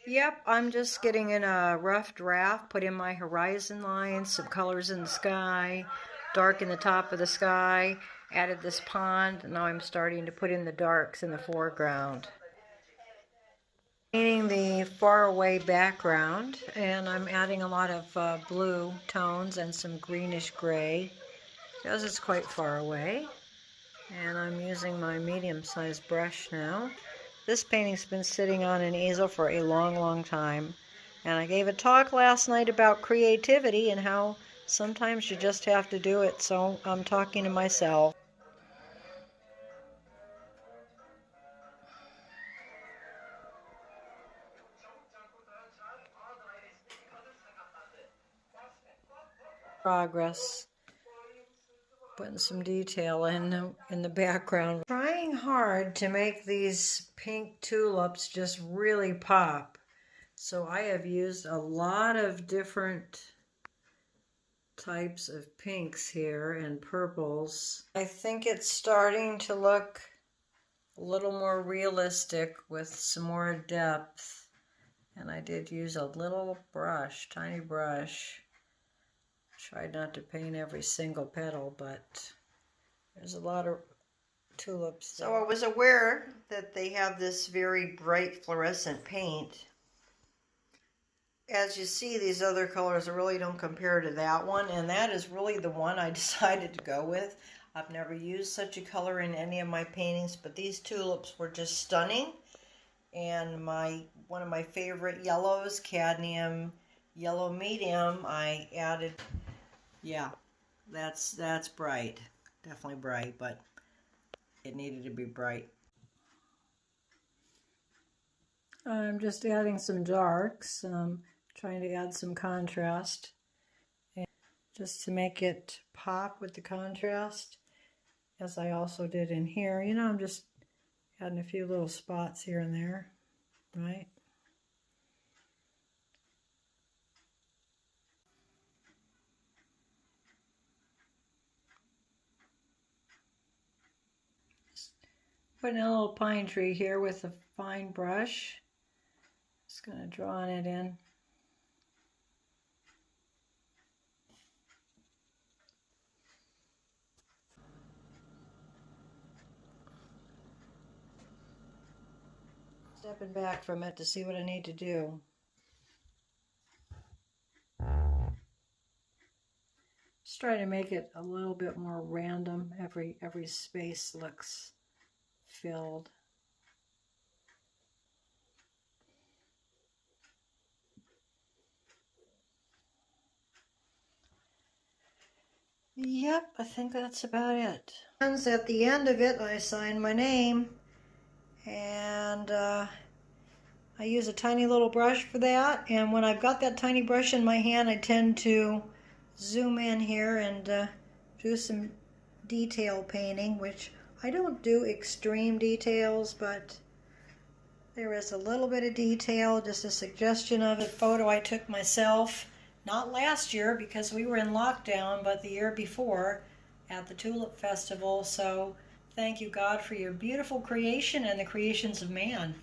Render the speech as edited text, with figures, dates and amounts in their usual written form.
Yep, I'm just getting in a rough draft, put in my horizon lines, some colors in the sky, dark in the top of the sky, added this pond, and now I'm starting to put in the darks in the foreground. Painting the faraway background, and I'm adding a lot of blue tones and some greenish gray, because it's quite far away. And I'm using my medium-sized brush now. This painting's been sitting on an easel for a long time. And I gave a talk last night about creativity and how sometimes you just have to do it, so I'm talking to myself. Progress. Putting some detail in the background. Trying hard to make these pink tulips just really pop. So I have used a lot of different types of pinks here and purples. I think it's starting to look a little more realistic with some more depth. And I did use a little brush, tiny brush. Tried not to paint every single petal, but there's a lot of tulips. So I was aware that they have this very bright fluorescent paint. As you see, these other colors really don't compare to that one, and that is really the one I decided to go with. I've never used such a color in any of my paintings, but these tulips were just stunning. And one of my favorite yellows, Cadmium Yellow Medium, I added. Yeah, that's bright. Definitely bright, but it needed to be bright. I'm just adding some darks, trying to add some contrast, and just to make it pop with the contrast, as I also did in here. You know, I'm just adding a few little spots here and there, right? Putting a little pine tree here with a fine brush. Just going to draw it in. Stepping back from it to see what I need to do. Just trying to make it a little bit more random. Every space looks filled. Yep, I think that's about it. And at the end of it, I sign my name, and I use a tiny little brush for that. And when I've got that tiny brush in my hand, I tend to zoom in here and do some detail painting, which I don't do extreme details, but there is a little bit of detail, just a suggestion of a photo I took myself, not last year because we were in lockdown, but the year before at the Tulip Festival. So thank you, God, for your beautiful creation and the creations of man.